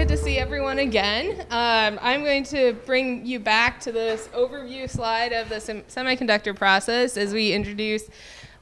good to see everyone again. I'm going to bring you back to this overview slide of the semiconductor process as we introduce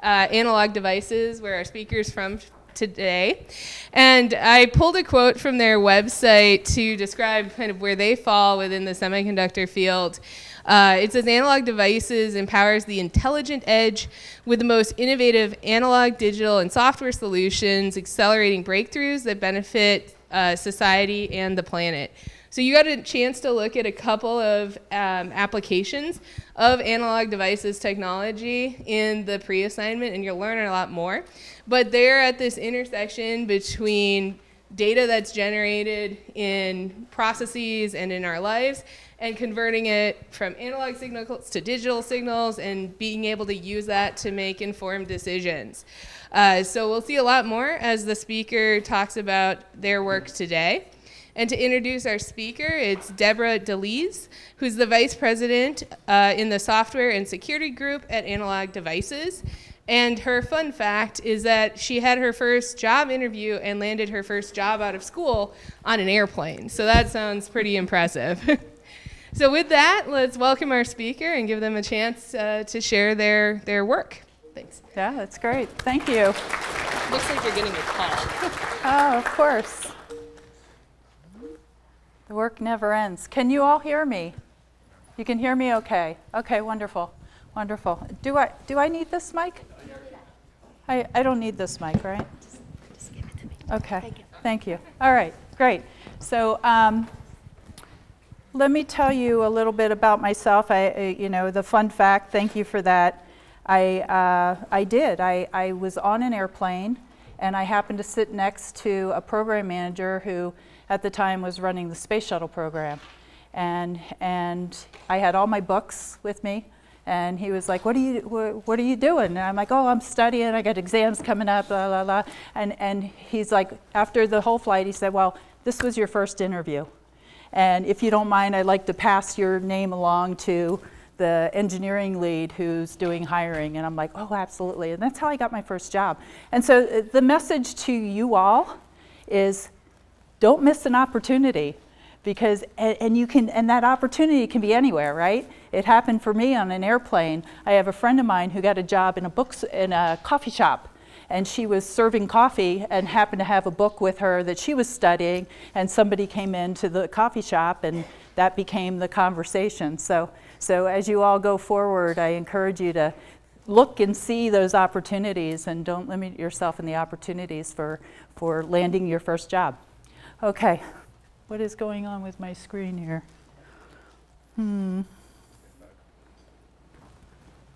analog devices, where our speaker's from today. And I pulled a quote from their website to describe kind of where they fall within the semiconductor field. It says, analog devices empowers the intelligent edge with the most innovative analog, digital, and software solutions, accelerating breakthroughs that benefit society and the planet. So you got a chance to look at a couple of applications of analog devices technology in the pre-assignment, and you'll learn a lot more. But they're at this intersection between data that's generated in processes and in our lives, and converting it from analog signals to digital signals and being able to use that to make informed decisions. So we'll see a lot more as the speaker talks about their work today. And to introduce our speaker, it's Deborah DeLees, who's the Vice President in the Software and Security Group at Analog Devices. And her fun fact is that she had her first job interview and landed her first job out of school on an airplane. So that sounds pretty impressive. So with that, let's welcome our speaker and give them a chance to share their work. Thanks. Yeah, that's great. Thank you. Looks like you're getting a call. Oh, of course. The work never ends. Can you all hear me? You can hear me okay? Okay, wonderful. Wonderful. Do I need this mic? I don't need this mic, right? Just give it to me. Okay. Thank you. Thank you. All right, great. So let me tell you a little bit about myself. The fun fact, thank you for that. I was on an airplane, and I happened to sit next to a program manager who at the time was running the space shuttle program. And I had all my books with me, and he was like, what are you doing? And I'm like, oh, I'm studying, I got exams coming up, blah, blah, blah. And he's like, after the whole flight, he said, well, this was your first interview. And if you don't mind, I'd like to pass your name along to the engineering lead who's doing hiring. And I'm like, oh, absolutely. And that's how I got my first job. And so the message to you all is don't miss an opportunity, because and that opportunity can be anywhere, right? It happened for me on an airplane. I have a friend of mine who got a job in a coffee shop. And she was serving coffee and happened to have a book with her that she was studying, and somebody came into the coffee shop, and that became the conversation. So as you all go forward, I encourage you to look and see those opportunities, and don't limit yourself in the opportunities for landing your first job. Okay, what is going on with my screen here?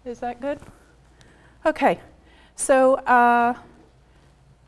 Is that good? Okay. So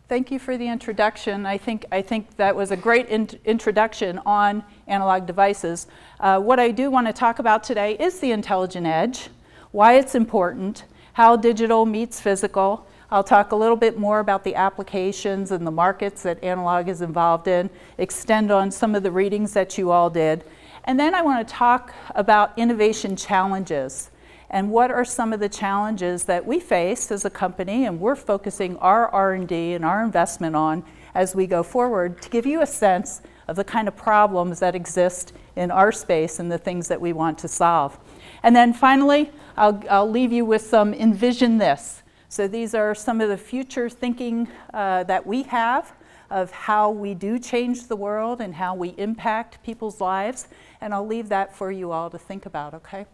thank you for the introduction. I think that was a great introduction on analog devices. What I do want to talk about today is the intelligent edge, why it's important, how digital meets physical. I'll talk a little bit more about the applications and the markets that analog is involved in, extend on some of the readings that you all did. And then I want to talk about innovation challenges. And what are some of the challenges that we face as a company, and we're focusing our R&D and our investment on as we go forward, to give you a sense of the kind of problems that exist in our space and the things that we want to solve. And then finally, I'll leave you with some envision this. So these are some of the future thinking that we have of how we do change the world and how we impact people's lives. And I'll leave that for you all to think about, okay?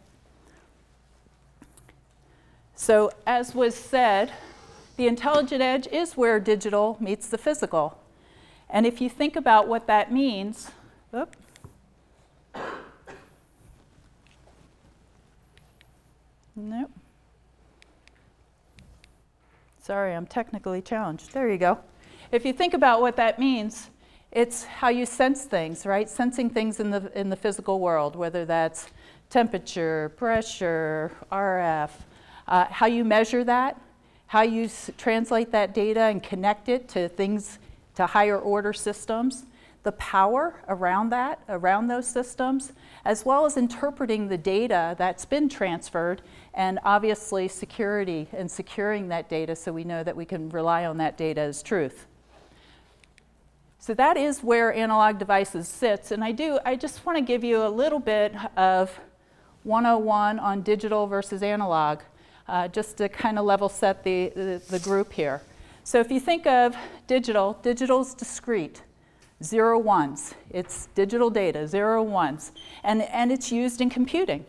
So as was said, the intelligent edge is where digital meets the physical. And if you think about what that means, nope. Sorry, I'm technically challenged. There you go. If you think about what that means, it's how you sense things, right? Sensing things in the physical world, whether that's temperature, pressure, RF, how you measure that, how you translate that data and connect it to things, to higher order systems, the power around that, around those systems, as well as interpreting the data that's been transferred, and obviously security and securing that data so we know that we can rely on that data as truth. So that is where Analog Devices sits. And I just want to give you a little bit of 101 on digital versus analog, just to kind of level set the group here. So if you think of digital, digital's discrete, 0 ones. It's digital data, 0 ones. And it's used in computing,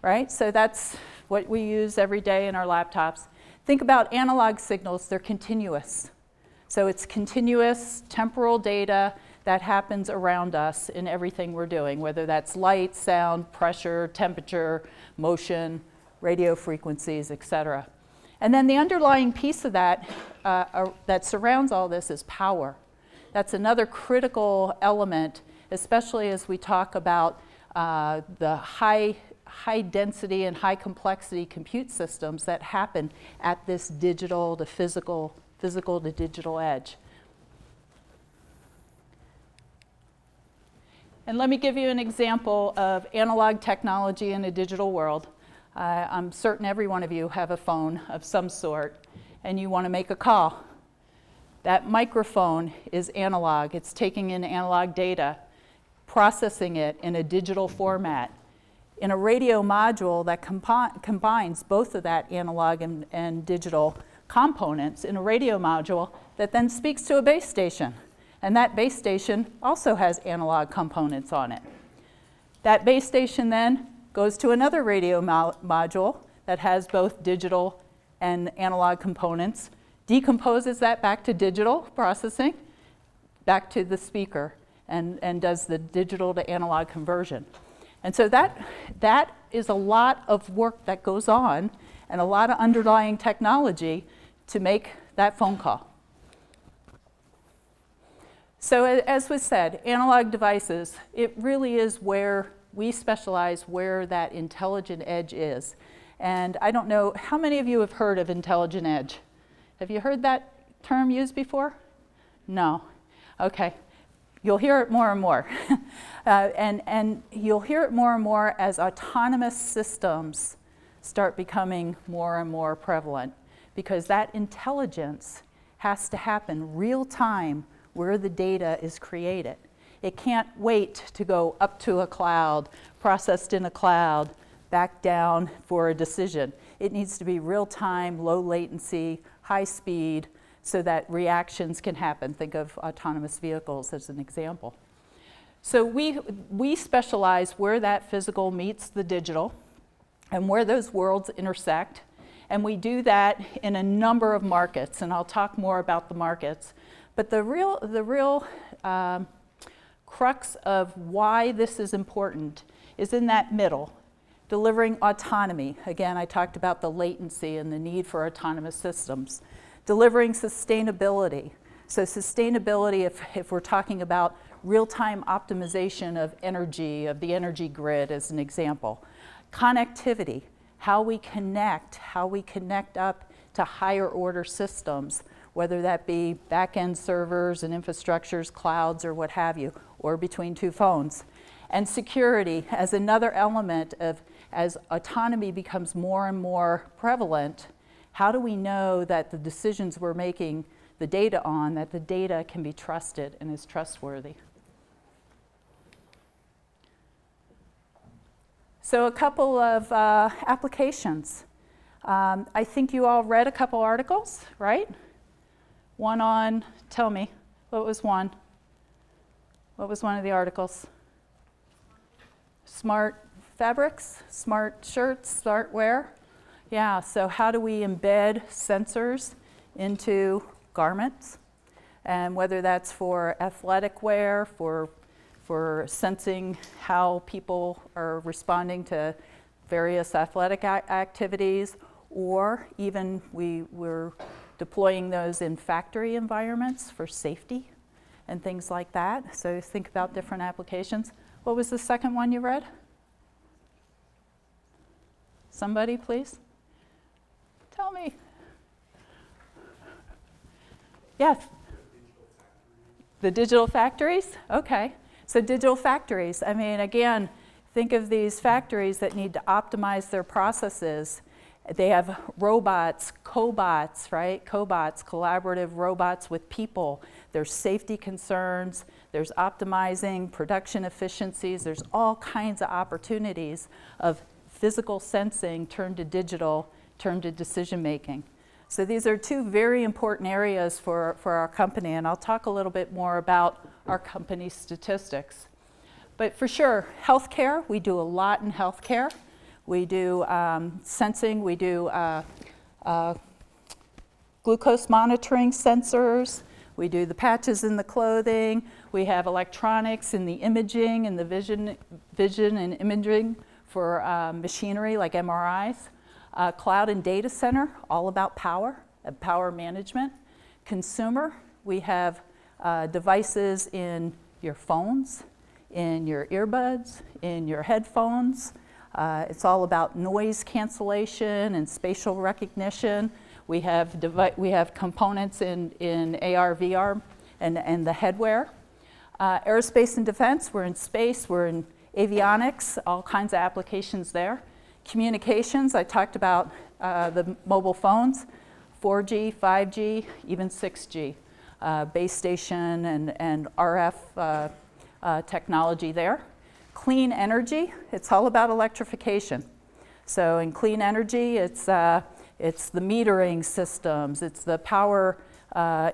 right? So that's what we use every day in our laptops. Think about analog signals, they're continuous. So it's continuous temporal data that happens around us in everything we're doing, whether that's light, sound, pressure, temperature, motion, radio frequencies, etc. And then the underlying piece of that that surrounds all this is power. That's another critical element, especially as we talk about the high density and high complexity compute systems that happen at this digital to physical to digital edge. And let me give you an example of analog technology in a digital world. I'm certain every one of you have a phone of some sort, and you want to make a call. That microphone is analog. It's taking in analog data, processing it in a digital format. In a radio module that combines both of that analog and digital components in a radio module that then speaks to a base station. And that base station also has analog components on it. That base station then goes to another radio module that has both digital and analog components, decomposes that back to digital processing, back to the speaker, and does the digital to analog conversion. And so that is a lot of work that goes on and a lot of underlying technology to make that phone call. So as was said, analog devices, it really is where we specialize, where that intelligent edge is. And I don't know, how many of you have heard of intelligent edge? Have you heard that term used before? No. Okay. You'll hear it more and more. And you'll hear it more and more as autonomous systems start becoming more and more prevalent, because that intelligence has to happen real time where the data is created. It can't wait to go up to a cloud, processed in a cloud, back down for a decision. It needs to be real time, low latency, high speed, so that reactions can happen. Think of autonomous vehicles as an example. So we specialize where that physical meets the digital and where those worlds intersect. And we do that in a number of markets, and I'll talk more about the markets. But the real crux of why this is important is in that middle, delivering autonomy. Again, I talked about the latency and the need for autonomous systems. Delivering sustainability. So sustainability, if we're talking about real-time optimization of energy, of the energy grid as an example. Connectivity, how we connect up to higher order systems, whether that be back-end servers and infrastructures, clouds, or what have you, or between two phones. And security as another element of, as autonomy becomes more and more prevalent, how do we know that the decisions we're making the data on, that the data can be trusted and is trustworthy? So a couple of applications. I think you all read a couple articles, right? One on, tell me, what was one? What was one of the articles? Smart fabrics, smart shirts, smart wear. Yeah, so how do we embed sensors into garments? And whether that's for athletic wear, for sensing how people are responding to various athletic activities, or even we're deploying those in factory environments for safety and things like that. So think about different applications. What was the second one you read? Somebody, please? Tell me. Yes. The digital factories? Okay. So digital factories, I mean, again, think of these factories that need to optimize their processes. They have robots, cobots, right? Cobots, collaborative robots with people there's safety concerns, there's optimizing production efficiencies, there's all kinds of opportunities of physical sensing turned to digital, turned to decision making. So these are two very important areas for our company, and I'll talk a little bit more about our company's statistics. But for sure, healthcare, we do a lot in healthcare. We do sensing, we do glucose monitoring sensors, we do the patches in the clothing, we have electronics in the imaging and the vision and imaging for machinery like MRIs. Cloud and data center, all about power and power management. Consumer, we have devices in your phones, in your earbuds, in your headphones. It's all about noise cancellation and spatial recognition. We have components in AR, VR, and the headwear. Aerospace and defense, we're in space, we're in avionics, all kinds of applications there. Communications, I talked about the mobile phones, 4G, 5G, even 6G. Base station and RF technology there. Clean energy, it's all about electrification. So in clean energy, it's the metering systems, it's the power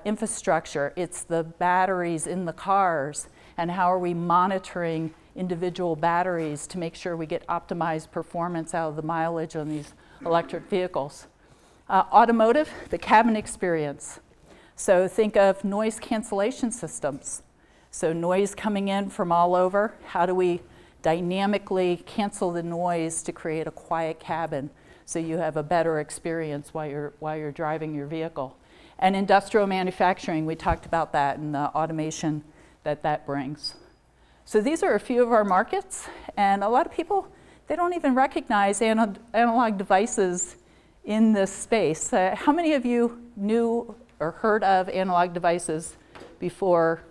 infrastructure, it's the batteries in the cars, and how are we monitoring individual batteries to make sure we get optimized performance out of the mileage on these electric vehicles. Automotive, the cabin experience. So think of noise cancellation systems. So noise coming in from all over, how do we dynamically cancel the noise to create a quiet cabin so you have a better experience while you're driving your vehicle. And industrial manufacturing, we talked about that and the automation that brings. So these are a few of our markets, and a lot of people, they don't even recognize analog devices in this space. How many of you knew or heard of analog devices before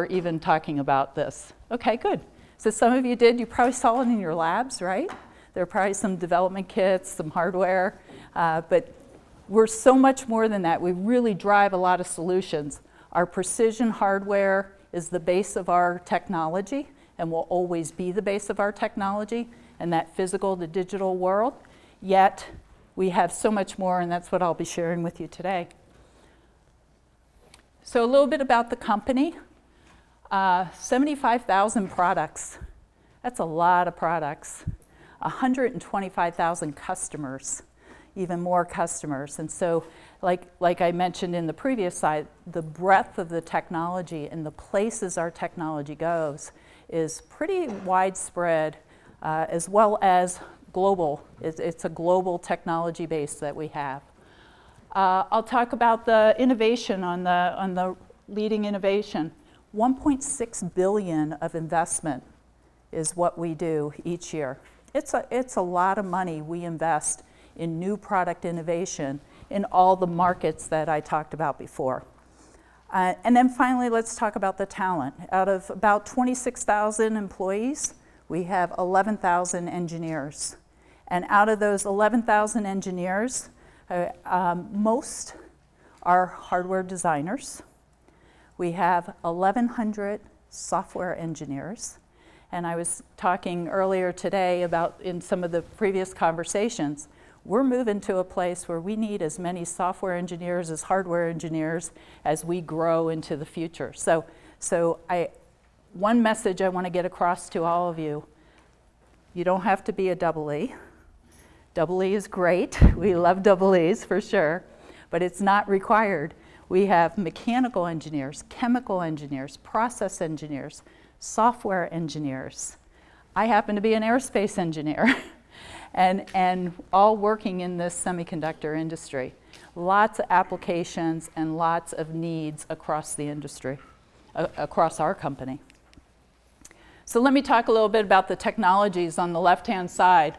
even talking about this? Okay, good. So some of you did. You probably saw it in your labs, right? There are probably some development kits, some hardware, but we're so much more than that. We really drive a lot of solutions. Our precision hardware is the base of our technology and will always be the base of our technology and that physical to digital world. Yet we have so much more, and that's what I'll be sharing with you today. So a little bit about the company. 75,000 products. That's a lot of products. 125,000 customers, even more customers. And so like I mentioned in the previous slide, the breadth of the technology and the places our technology goes is pretty widespread, as well as global. It's a global technology base that we have. I'll talk about the innovation on the leading innovation. 1.6 billion of investment is what we do each year. It's a lot of money we invest in new product innovation in all the markets that I talked about before. And then finally, let's talk about the talent. Out of about 26,000 employees, we have 11,000 engineers. And out of those 11,000 engineers, most are hardware designers. We have 1,100 software engineers. And I was talking earlier today about, in some of the previous conversations, we're moving to a place where we need as many software engineers as hardware engineers as we grow into the future. So one message I want to get across to all of you: you don't have to be a double E. Double E is great. We love double E's for sure, but it's not required. We have mechanical engineers, chemical engineers, process engineers, software engineers. I happen to be an aerospace engineer and all working in this semiconductor industry. Lots of applications and lots of needs across the industry, across our company. So let me talk a little bit about the technologies on the left-hand side.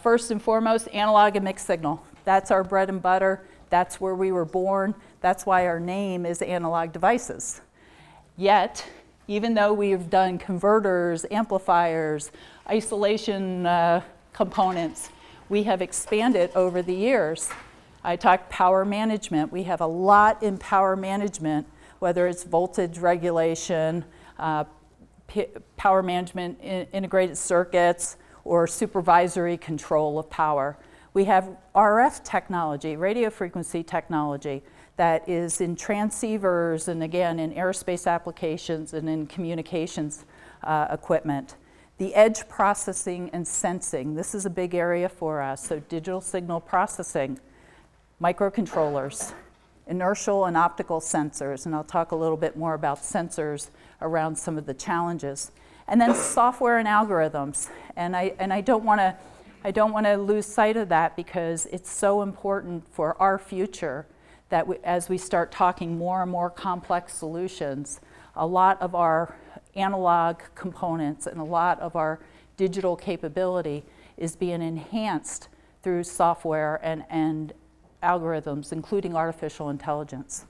First and foremost, analog and mixed signal. That's our bread and butter. That's where we were born. That's why our name is Analog Devices. Yet, even though we've done converters, amplifiers, isolation components, we have expanded over the years I talked power management. We have a lot in power management, whether it's voltage regulation, power management in integrated circuits, or supervisory control of power. We have RF technology, radio frequency technology, that is in transceivers and again in aerospace applications and in communications equipment. The edge processing and sensing, this is a big area for us. So digital signal processing, microcontrollers, inertial and optical sensors, and I'll talk a little bit more about sensors around some of the challenges. And then software and algorithms, and I don't want to lose sight of that because it's so important for our future that as we start talking more and more complex solutions, a lot of our analog components and a lot of our digital capability is being enhanced through software and algorithms, including artificial intelligence.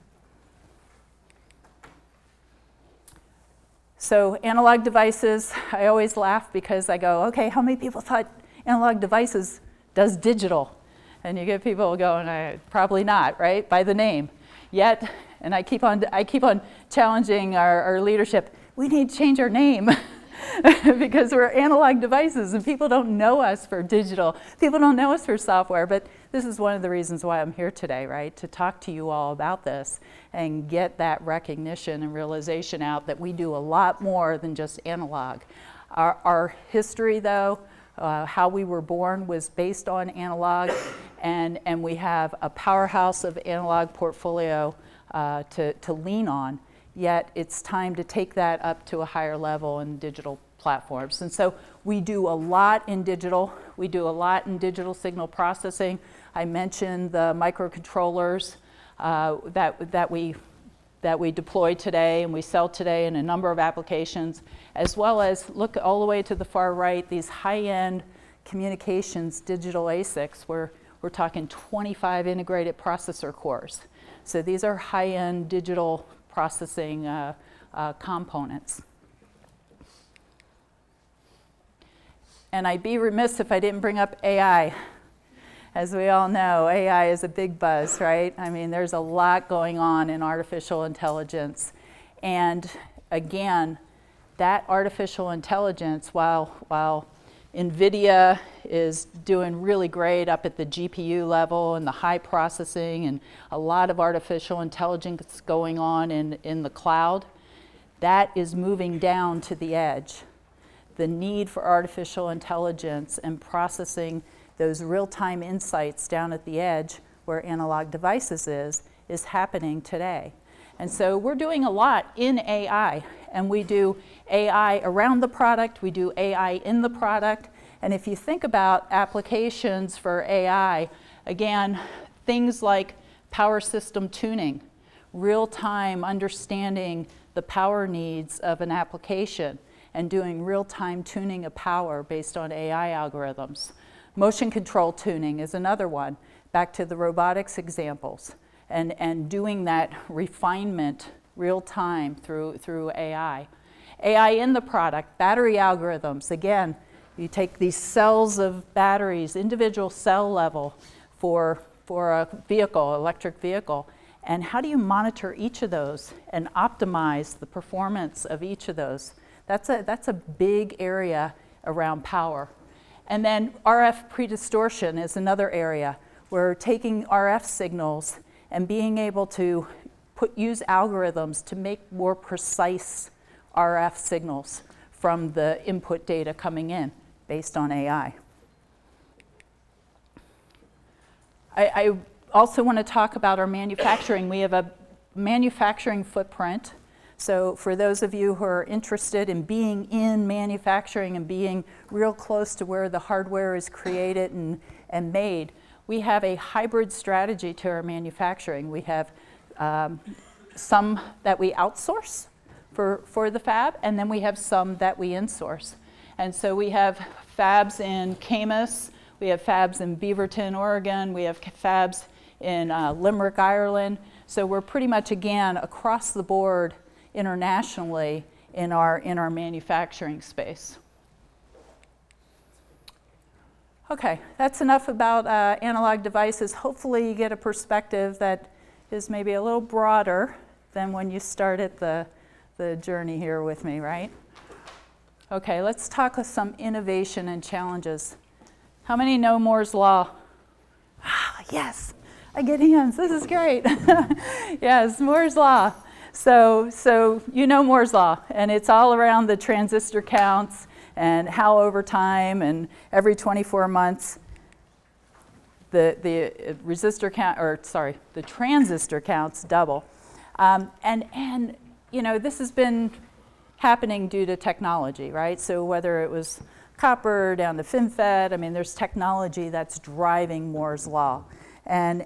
So analog devices, I always laugh because I go, okay, how many people thought analog devices does digital? And you get people going, probably not, right, by the name. Yet, and I keep on challenging our leadership, we need to change our name because we're analog devices and people don't know us for digital. People don't know us for software, but this is one of the reasons why I'm here today, right, to talk to you all about this and get that recognition and realization out that we do a lot more than just analog. Our history, though, how we were born was based on analog, and we have a powerhouse of analog portfolio to lean on. Yet it's time to take that up to a higher level in digital platforms. And so we do a lot in digital. We do a lot in digital signal processing. I mentioned the microcontrollers that we deploy today and we sell today in a number of applications, as well as look all the way to the far right, these high-end communications digital ASICs where we're talking 25 integrated processor cores. So these are high-end digital processing components. And I'd be remiss if I didn't bring up AI. As we all know, AI is a big buzz, right? I mean, there's a lot going on in artificial intelligence. And again, that artificial intelligence, while NVIDIA is doing really great up at the GPU level and the high processing and a lot of artificial intelligence going on in the cloud, that is moving down to the edge. The need for artificial intelligence and processing those real-time insights down at the edge where analog devices is happening today. And so we're doing a lot in AI, and we do AI around the product, we do AI in the product, and if you think about applications for AI, again, things like power system tuning, real-time understanding the power needs of an application, and doing real-time tuning of power based on AI algorithms. Motion control tuning is another one, back to the robotics examples, and doing that refinement real-time through AI. AI in the product, battery algorithms, again, you take these cells of batteries, individual cell level for a vehicle, electric vehicle, and how do you monitor each of those and optimize the performance of each of those? That's a big area around power. And then RF predistortion is another area. We're taking RF signals and being able to use algorithms to make more precise RF signals from the input data coming in based on AI. I also want to talk about our manufacturing. We have a manufacturing footprint. So for those of you who are interested in being in manufacturing and being real close to where the hardware is created and made, we have a hybrid strategy to our manufacturing. We have some that we outsource for the fab, and then we have some that we insource. And so we have fabs in Camas, we have fabs in Beaverton, Oregon, we have fabs in Limerick, Ireland. So we're pretty much, again, across the board internationally in our manufacturing space. Okay, that's enough about analog devices. Hopefully you get a perspective that is maybe a little broader than when you started the journey here with me, right? Okay, let's talk of some innovation and challenges. How many know Moore's Law? Ah, yes, I get hands. This is great. Yes, Moore's Law. So you know Moore's Law, and it's all around the transistor counts and how over time and every 24 months the resistor count, or sorry, the transistor counts double. And you know, this has been happening due to technology, right? So whether it was copper down to FinFET, I mean, there's technology that's driving Moore's Law. And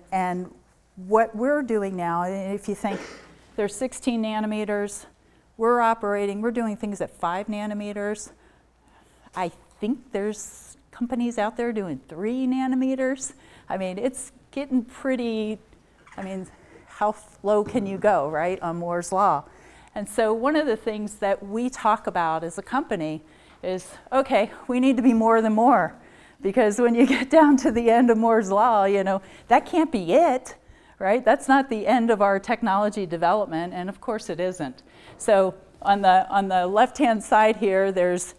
what we're doing now, if you think there's 16 nanometers, we're doing things at 5 nanometers. I think there's companies out there doing 3 nanometers. I mean, it's getting pretty, I mean, how low can you go, right, on Moore's Law? And so one of the things that we talk about as a company is, okay, we need to be more than more. Because when you get down to the end of Moore's Law, you know, that can't be it, right? That's not the end of our technology development, and of course it isn't. So on the left-hand side here, there's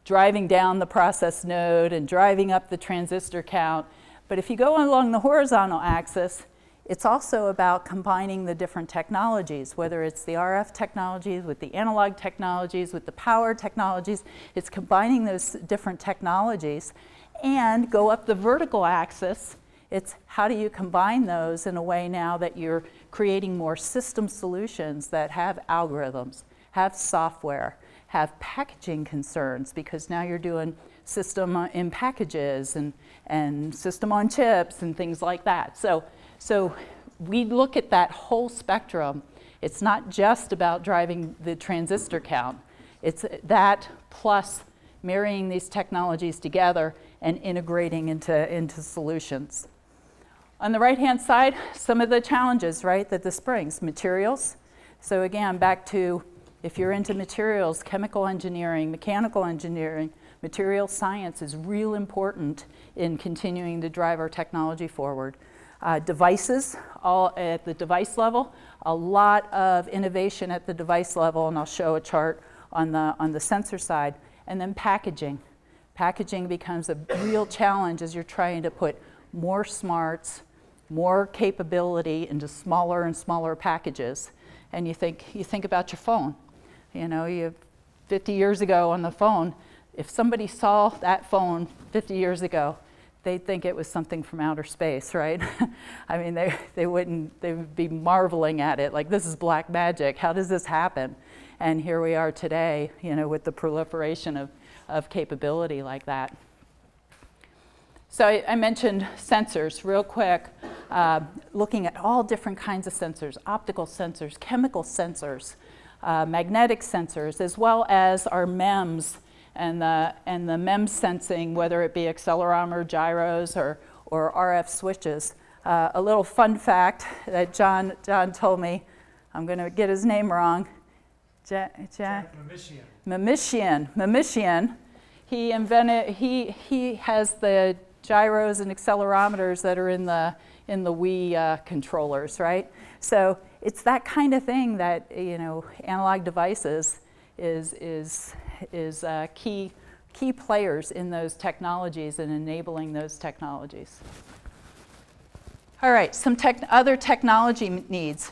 driving down the process node and driving up the transistor count. But if you go along the horizontal axis, it's also about combining the different technologies, whether it's the RF technologies with the analog technologies, with the power technologies. It's combining those different technologies. And go up the vertical axis, it's how do you combine those in a way now that you're creating more system solutions that have algorithms, have software, have packaging concerns, because now you're doing system in packages and system on chips and things like that. So we look at that whole spectrum. It's not just about driving the transistor count. It's that plus marrying these technologies together and integrating into solutions. On the right-hand side, some of the challenges, right, that this brings. Materials. So again, back to if you're into materials, chemical engineering, mechanical engineering, material science is real important in continuing to drive our technology forward. Devices, all at the device level, a lot of innovation at the device level, and I'll show a chart on the sensor side. And then packaging. Packaging becomes a real challenge as you're trying to put more smarts, more capability into smaller and smaller packages. And you think about your phone. You know, 50 years ago on the phone, if somebody saw that phone 50 years ago, they'd think it was something from outer space, right? I mean, they would be marveling at it, like, this is black magic. How does this happen? And here we are today, you know, with the proliferation of capability like that. So I mentioned sensors real quick, looking at all different kinds of sensors, optical sensors, chemical sensors, magnetic sensors, as well as our MEMS and the MEMS sensing, whether it be accelerometer, gyros, or RF switches. A little fun fact that John told me, I'm going to get his name wrong. Jack Mamishian. He invented. He has the gyros and accelerometers that are in the Wii controllers, right? So it's that kind of thing that, you know, analog devices is key players in those technologies and enabling those technologies. All right, some other technology needs.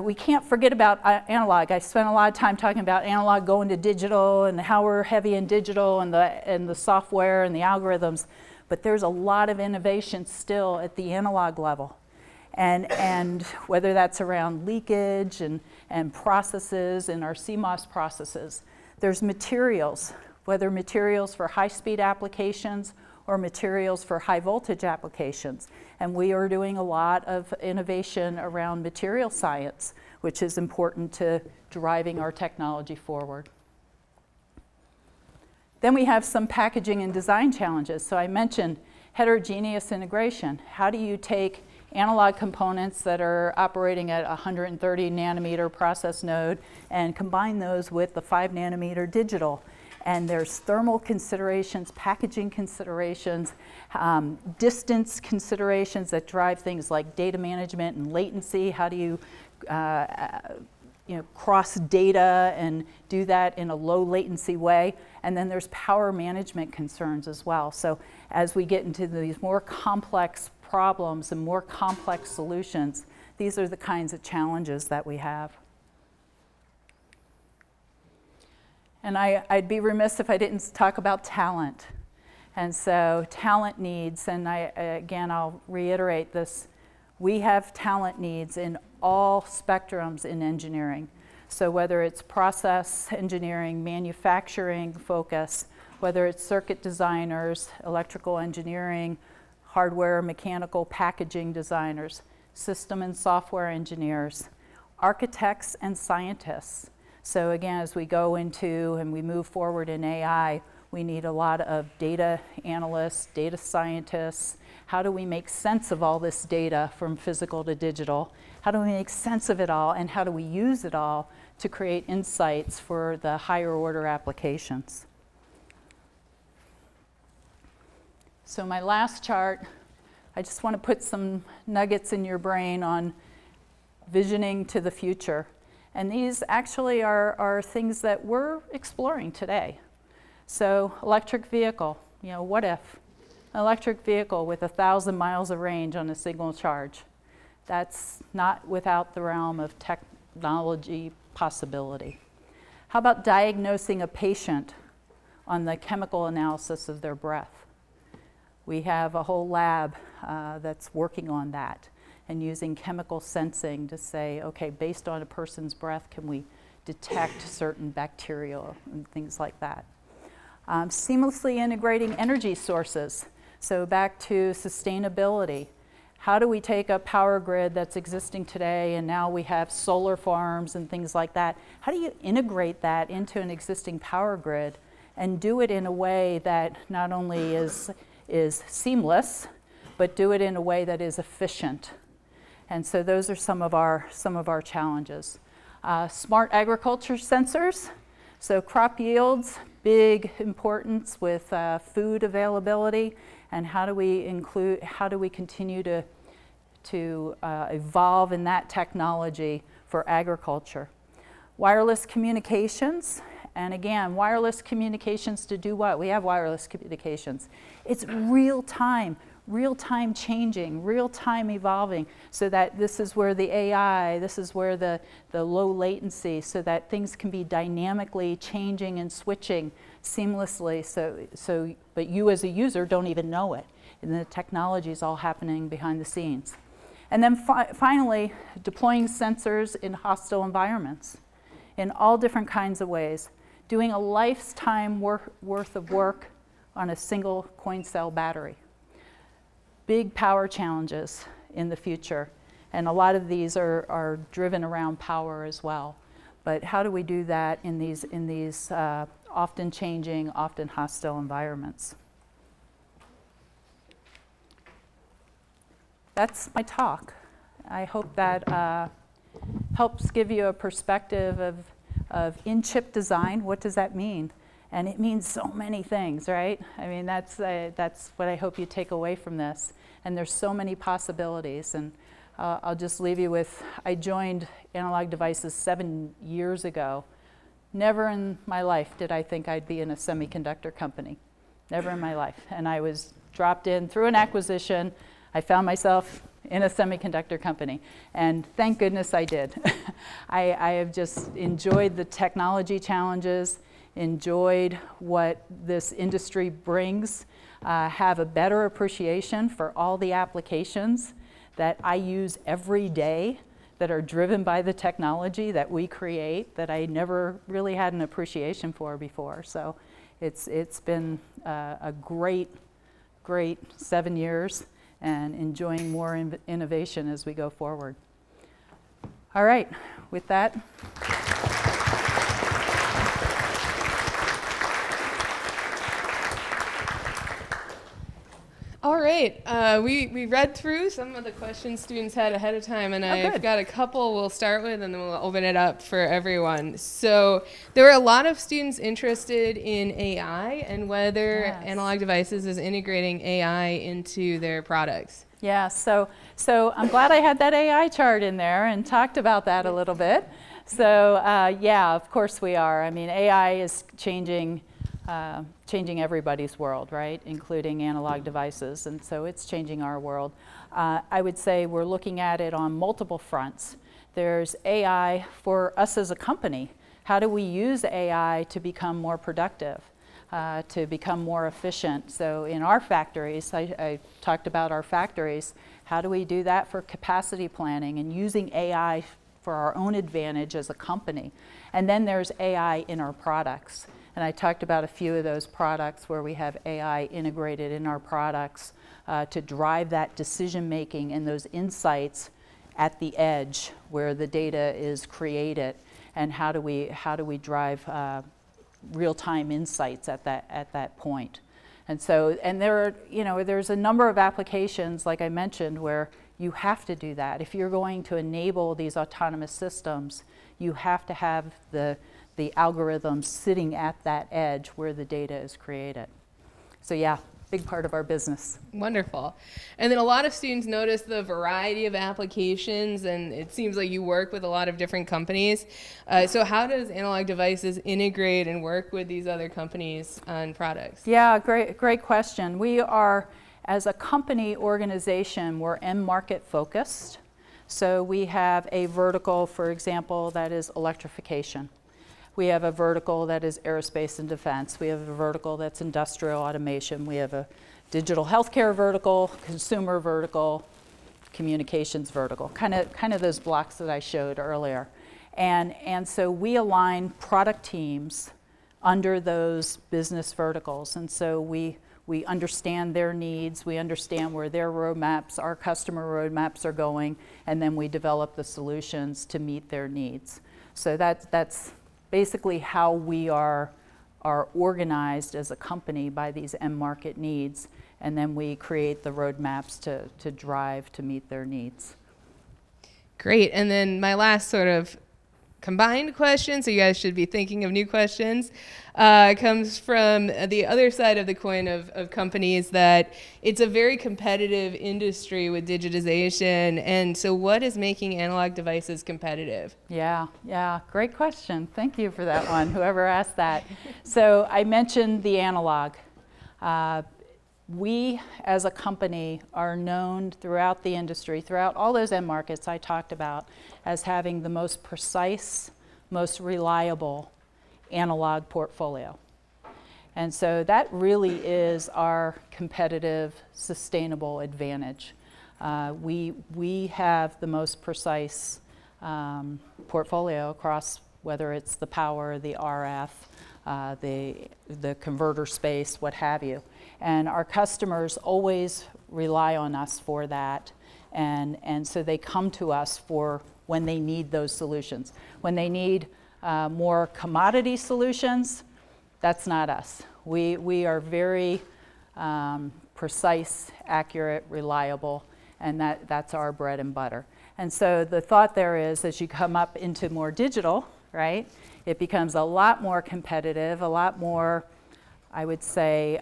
We can't forget about analog. I spent a lot of time talking about analog going to digital and how we're heavy in digital and the software and the algorithms, but there's a lot of innovation still at the analog level. And whether that's around leakage and processes in our CMOS processes. There's materials, whether materials for high-speed applications or materials for high-voltage applications. And we are doing a lot of innovation around material science, which is important to driving our technology forward. Then we have some packaging and design challenges. So I mentioned heterogeneous integration. How do you take analog components that are operating at 130 nanometer process node and combine those with the 5 nanometer digital? And there's thermal considerations, packaging considerations, distance considerations that drive things like data management and latency. How do you cross data and do that in a low latency way? And then there's power management concerns as well. So as we get into these more complex problems and more complex solutions, these are the kinds of challenges that we have. And I'd be remiss if I didn't talk about talent. And so talent needs, and again, I'll reiterate this, we have talent needs in all spectrums in engineering. So whether it's process engineering, manufacturing focus, whether it's circuit designers, electrical engineering, hardware, mechanical, packaging designers, system and software engineers, architects and scientists. So again, as we go into and we move forward in AI, we need a lot of data analysts, data scientists. How do we make sense of all this data from physical to digital? How do we make sense of it all, and how do we use it all to create insights for the higher order applications? So my last chart, I just want to put some nuggets in your brain on visioning to the future. And these actually are things that we're exploring today. So electric vehicle, what if? An electric vehicle with 1,000 miles of range on a single charge. That's not without the realm of technology possibility. How about diagnosing a patient on the chemical analysis of their breath? We have a whole lab that's working on that and using chemical sensing to say, okay, based on a person's breath, can we detect certain bacteria and things like that. Seamlessly integrating energy sources. So back to sustainability. How do we take a power grid that's existing today, and now we have solar farms and things like that? How do you integrate that into an existing power grid and do it in a way that not only is seamless, but do it in a way that is efficient? And so those are some of our challenges. Smart agriculture sensors. So crop yields, big importance with food availability, and how do we continue to evolve in that technology for agriculture. Wireless communications, and again, wireless communications to do what? We have wireless communications. It's real time changing, real time evolving, so that this is where the AI, this is where the low latency, so that things can be dynamically changing and switching seamlessly, but you as a user don't even know it. And the technology is all happening behind the scenes. And then finally, deploying sensors in hostile environments in all different kinds of ways, doing a lifetime worth of work on a single coin cell battery. Big power challenges in the future, and a lot of these are driven around power as well. But how do we do that in these often changing, often hostile environments? That's my talk. I hope that helps give you a perspective of in-chip design. What does that mean? And it means so many things, right? I mean, that's what I hope you take away from this. And there's so many possibilities. And I'll just leave you with, I joined Analog Devices 7 years ago. Never in my life did I think I'd be in a semiconductor company. Never in my life. And I was dropped in through an acquisition. I found myself in a semiconductor company. And thank goodness I did. I have just enjoyed the technology challenges, enjoyed what this industry brings, have a better appreciation for all the applications that I use every day that are driven by the technology that we create that I never really had an appreciation for before. So it's been a great 7 years, and enjoying more innovation as we go forward. All right, with that. All right. We read through some of the questions students had ahead of time, and I've got a couple we'll start with, and then we'll open it up for everyone. So there were a lot of students interested in AI and whether Analog Devices is integrating AI into their products. Yeah, so I'm glad I had that AI chart in there and talked about that a little bit. So yeah, of course we are. I mean, AI is changing everybody's world, right, including Analog Devices, and so it's changing our world. I would say we're looking at it on multiple fronts. There's AI for us as a company. How do we use AI to become more productive, to become more efficient? So in our factories, I talked about our factories, how do we do that for capacity planning and using AI for our own advantage as a company? And then there's AI in our products. And I talked about a few of those products where we have AI integrated in our products to drive that decision making and those insights at the edge where the data is created, and how do we drive real-time insights at that point. And so, and there's a number of applications, like I mentioned, where you have to do that. If you're going to enable these autonomous systems, you have to have the algorithms sitting at that edge where the data is created. So yeah, big part of our business. Wonderful. And then a lot of students notice the variety of applications, and it seems like you work with a lot of different companies. So how does Analog Devices integrate and work with these other companies on products? Yeah, great question. We are, as a company organization, we're end market focused. So we have a vertical, for example, that is electrification. We have a vertical that is aerospace and defense. We have a vertical that's industrial automation. We have a digital healthcare vertical, consumer vertical, communications vertical, kind of those blocks that I showed earlier. And so we align product teams under those business verticals. And so we understand their needs, we understand where their roadmaps, our customer roadmaps are going, and then we develop the solutions to meet their needs. So that's basically how we are organized as a company by these end market needs, and then we create the roadmaps to drive to meet their needs. Great. And then my last sort of combined question, so you guys should be thinking of new questions, comes from the other side of the coin of companies, that it's a very competitive industry with digitization. And so what is making Analog Devices competitive? Yeah, great question. Thank you for that one, whoever asked that. So I mentioned the analog. We, as a company, are known throughout the industry, throughout all those end markets I talked about, as having the most precise, most reliable analog portfolio. And so that really is our competitive, sustainable advantage. We have the most precise portfolio across, whether it's the power, the RF, the converter space, what have you. And our customers always rely on us for that. And so they come to us for when they need those solutions. When they need more commodity solutions, that's not us. We are very precise, accurate, reliable, and that's our bread and butter. And so the thought there is, as you come up into more digital, right, it becomes a lot more competitive, a lot more, I would say,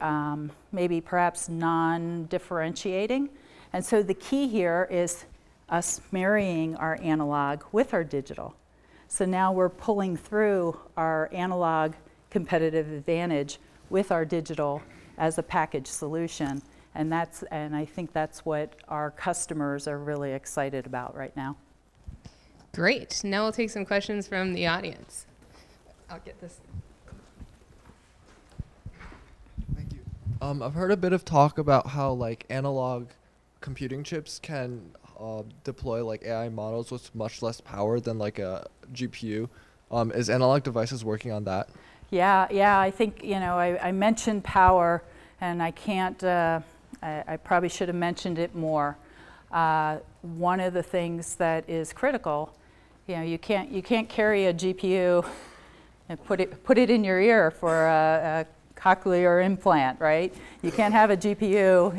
maybe perhaps non-differentiating. And so the key here is us marrying our analog with our digital. So now we're pulling through our analog competitive advantage with our digital as a package solution. And I think that's what our customers are really excited about right now. Great. Now we'll take some questions from the audience. I'll get this. Thank you. I've heard a bit of talk about how like analog computing chips can deploy like AI models with much less power than like a GPU. Is Analog Devices working on that? Yeah. I think, I mentioned power, and I can't. I probably should have mentioned it more. One of the things that is critical, you can't carry a GPU and put it in your ear for a cochlear implant, right? You can't have a GPU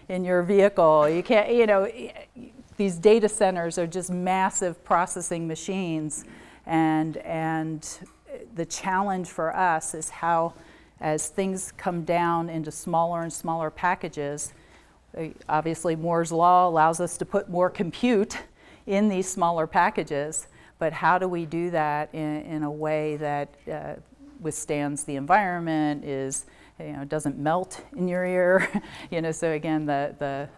in your vehicle. You can't, you know, these data centers are just massive processing machines, and the challenge for us is how, as things come down into smaller and smaller packages, obviously Moore's law allows us to put more compute in these smaller packages, but how do we do that in a way that withstands the environment, doesn't melt in your ear, so again, the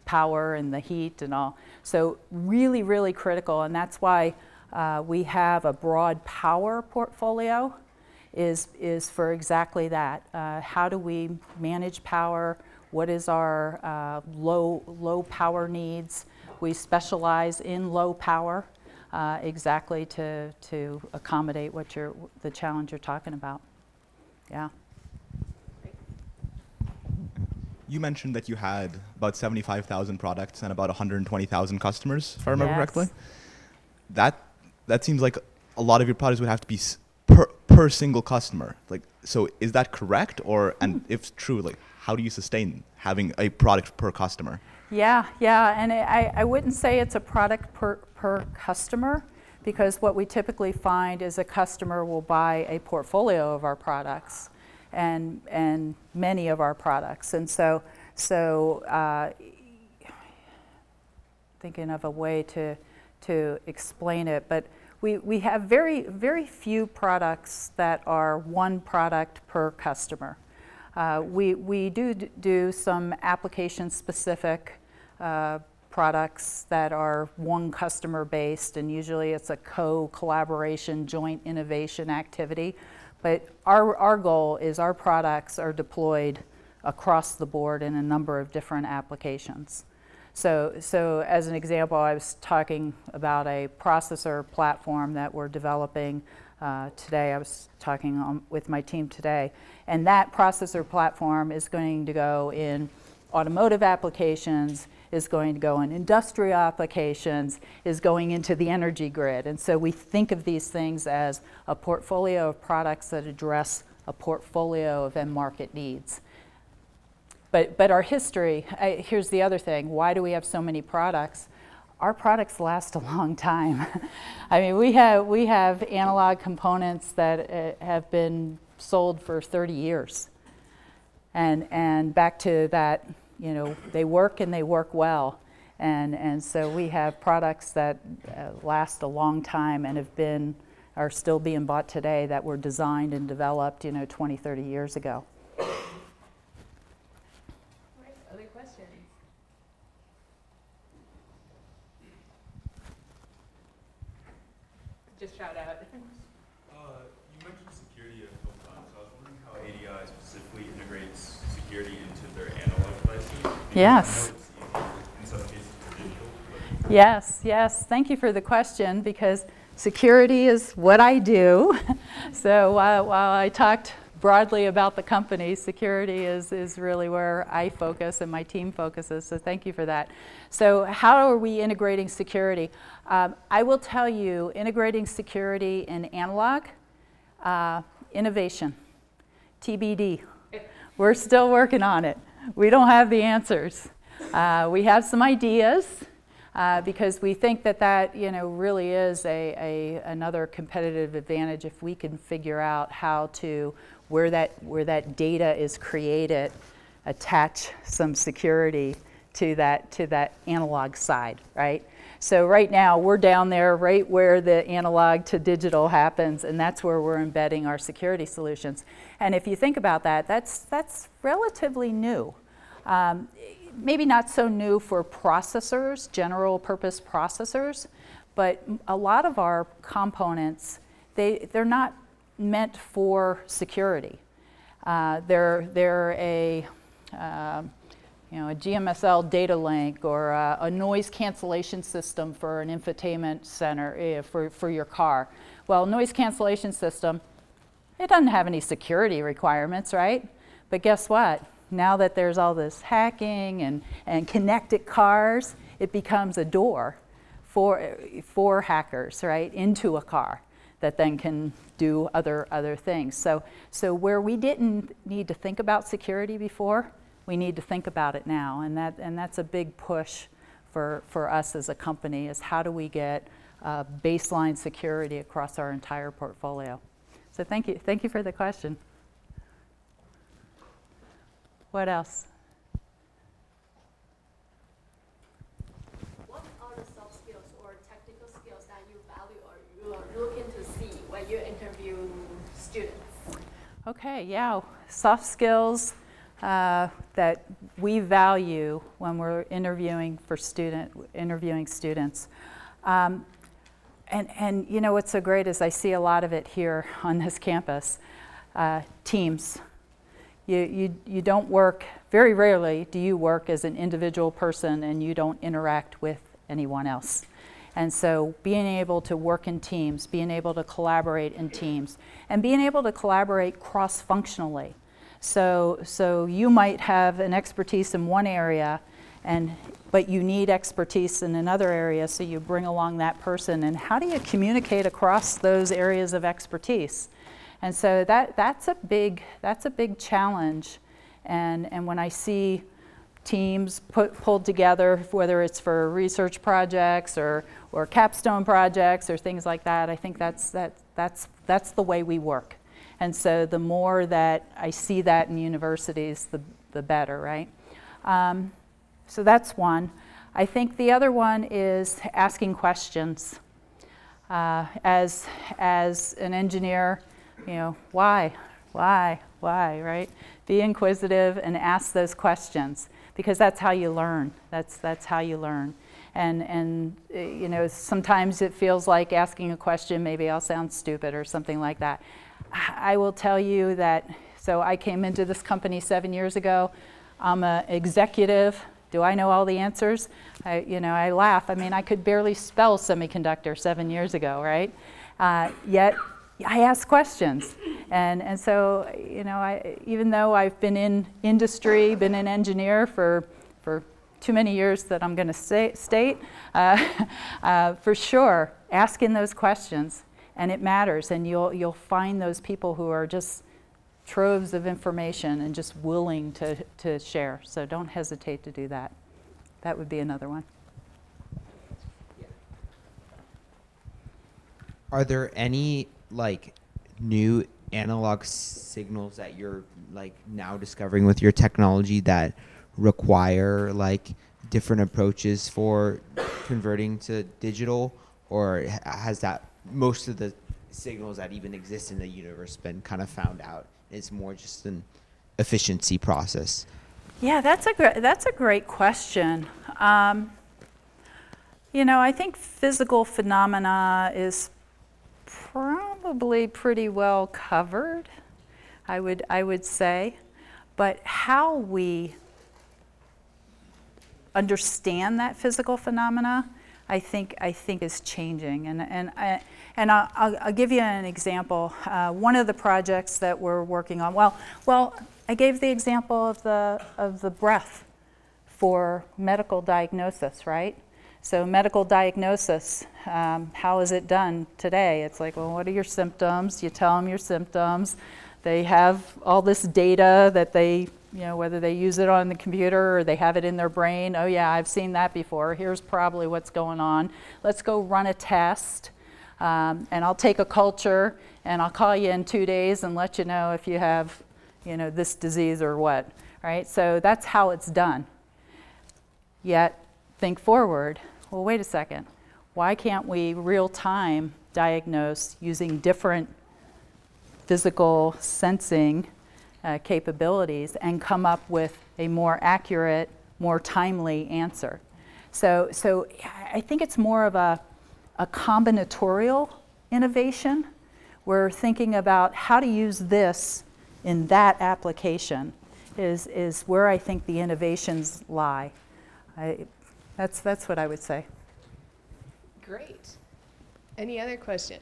power and the heat and all. So really, really critical, and that's why we have a broad power portfolio, is for exactly that. How do we manage power? What is our low power needs? We specialize in low power exactly to accommodate the challenge you're talking about. Yeah. You mentioned that you had about 75,000 products and about 120,000 customers, if I remember correctly. That seems like a lot of your products would have to be per single customer. Like, so is that correct? And if true, like, how do you sustain having a product per customer? Yeah, and I wouldn't say it's a product per customer, because what we typically find is a customer will buy a portfolio of our products and many of our products. And so thinking of a way to explain it, but we have very, very few products that are one product per customer. We do some application-specific products that are one customer based, and usually it's a collaboration, joint innovation activity. But our goal is our products are deployed across the board in a number of different applications. So as an example, I was talking about a processor platform that we're developing today. I was talking with my team today, and that processor platform is going to go in automotive applications, is going to go in industrial applications, is going into the energy grid. And so we think of these things as a portfolio of products that address a portfolio of end market needs. But our history, here's the other thing, why do we have so many products? Our products last a long time. I mean, we have analog components that have been sold for 30 years. And back to that, they work and they work well. And so we have products that last a long time and are still being bought today that were designed and developed, 20, 30 years ago. Other questions? Just shout out. You mentioned security a couple times. So I was wondering how ADI specifically integrates security into their analog devices. Yes. In some cases, digital. Yes. Thank you for the question, because security is what I do. So while I talked broadly about the company, security is really where I focus and my team focuses, so thank you for that. So how are we integrating security? I will tell you, integrating security in analog, innovation, TBD. We're still working on it. We don't have the answers. We have some ideas, because we think that really is another competitive advantage if we can figure out how to, where that data is created, attach some security to that analog side, right? So right now we're down there right where the analog to digital happens, and that's where we're embedding our security solutions. And if you think about that, that's relatively new. Maybe not so new for processors, general purpose processors, but a lot of our components, they're not meant for security. They're a GMSL data link or a noise cancellation system for an infotainment center for your car. Well, noise cancellation system, it doesn't have any security requirements, right? But guess what? Now that there's all this hacking and connected cars, it becomes a door for hackers, right, into a car that then can do other things. So where we didn't need to think about security before, we need to think about it now, and that's a big push for us as a company, is how do we get baseline security across our entire portfolio. So thank you for the question. What else? What are the soft skills or technical skills that you value or you are looking to see when you interview students? Okay, yeah, soft skills that we value when we're interviewing students. And you know what's so great is I see a lot of it here on this campus. Teams. You don't work, very rarely do you work as an individual person and you don't interact with anyone else. And so being able to work in teams, being able to collaborate in teams, and being able to collaborate cross-functionally. So you might have an expertise in one area, but you need expertise in another area, so you bring along that person. And how do you communicate across those areas of expertise? And so that's a big challenge. And when I see teams pulled together, whether it's for research projects or capstone projects or things like that, I think that's the way we work. And so the more that I see that in universities, the better, right? So that's one. I think the other one is asking questions. As an engineer, you know, why, right? Be inquisitive and ask those questions, because that's how you learn. That's how you learn. And you know, sometimes it feels like asking a question, maybe I'll sound stupid or something like that. I will tell you that, so I came into this company 7 years ago. I'm an executive. Do I know all the answers? I laugh. I mean, I could barely spell semiconductor 7 years ago, right? Yet I ask questions. And so, you know, even though I've been in industry, been an engineer for too many years that I'm going to state, for sure, asking those questions. And it matters, and you'll find those people who are just troves of information and just willing to share. So don't hesitate to do that. That would be another one. Are there any like new analog signals that you're like now discovering with your technology that require like different approaches for converting to digital, or has that most of the signals that even exist in the universe been kind of found out? It's more just an efficiency process. Yeah, that's a great question. You know, I think physical phenomena is probably pretty well covered, I would say, but how we understand that physical phenomena, I think is changing, and I'll give you an example. One of the projects that we're working on. Well, I gave the example of the breath for medical diagnosis, right? So medical diagnosis, how is it done today? It's like, well, what are your symptoms? You tell them your symptoms. They have all this data that they, you know, whether they use it on the computer or they have it in their brain. Oh yeah, I've seen that before. Here's probably what's going on. Let's go run a test, and I'll take a culture, and I'll call you in 2 days and let you know if you have, you know, this disease or what, right? So that's how it's done. Yet, think forward. Well, wait a second. Why can't we real-time diagnose using different physical sensing capabilities and come up with a more accurate, more timely answer? So I think it's more of a combinatorial innovation. We're thinking about how to use this in that application is where I think the innovations lie. That's what I would say. Great. Any other questions?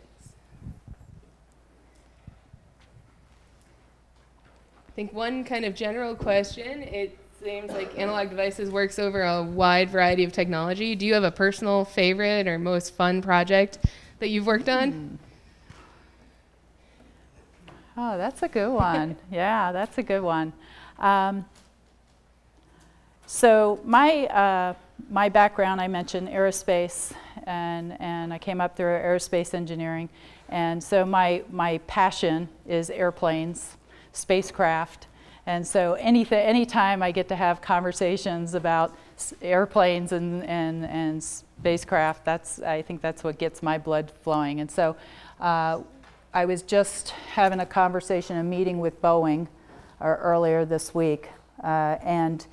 I think one kind of general question, it seems like Analog Devices works over a wide variety of technology. Do you have a personal favorite or most fun project that you've worked on? Oh, that's a good one. Yeah, that's a good one. So my background, I mentioned aerospace, and I came up through aerospace engineering. And so my passion is airplanes, spacecraft. And so anytime I get to have conversations about airplanes and spacecraft, I think that's what gets my blood flowing. And so I was just having a conversation, a meeting with Boeing earlier this week, and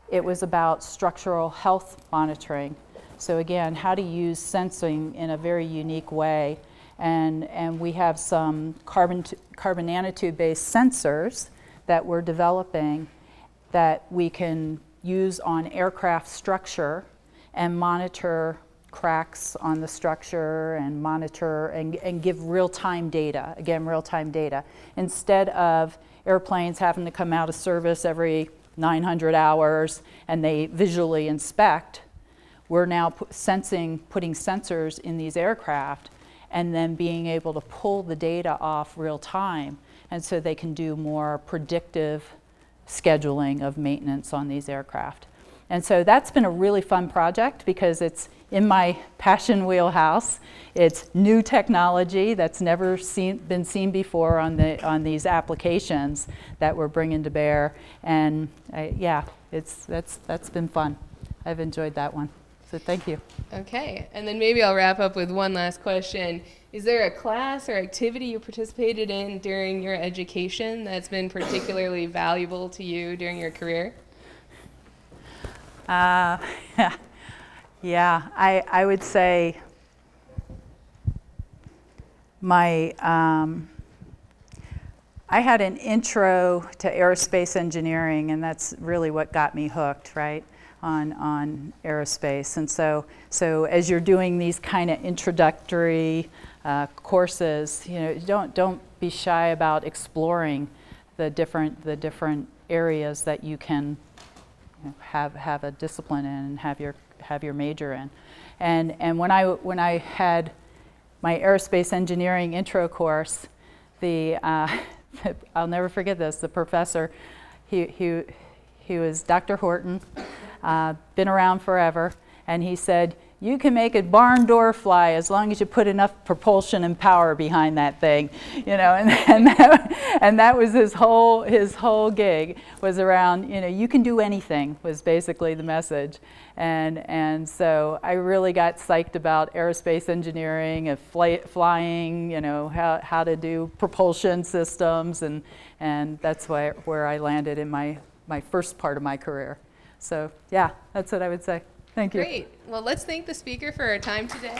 it was about structural health monitoring. So again, how to use sensing in a very unique way. And we have some carbon nanotube-based sensors that we're developing that we can use on aircraft structure and monitor cracks on the structure and monitor and give real-time data, again, real-time data. Instead of airplanes having to come out of service every 900 hours and they visually inspect, we're now putting sensors in these aircraft and then being able to pull the data off real time, and so they can do more predictive scheduling of maintenance on these aircraft. And so that's been a really fun project because it's in my passion wheelhouse. It's new technology that's never been seen before on these applications that we're bringing to bear. And yeah, that's been fun. I've enjoyed that one. So thank you. Okay, and then maybe I'll wrap up with one last question. Is there a class or activity you participated in during your education that's been particularly valuable to you during your career? Yeah, I would say I had an intro to aerospace engineering, and that's really what got me hooked, right, on aerospace. And so as you're doing these kind of introductory courses, don't be shy about exploring the different areas that you can have a discipline in and have your major in. And when I had my aerospace engineering intro course, I'll never forget this, the professor, he was Dr. Horton, been around forever, and he said, "You can make a barn door fly as long as you put enough propulsion and power behind that thing," and that was his whole gig was around, you can do anything, was basically the message. And so I really got psyched about aerospace engineering and flying, how to do propulsion systems, and that's where I landed in my first part of my career. So yeah, that's what I would say. Thank you. Great. Well, let's thank the speaker for her time today.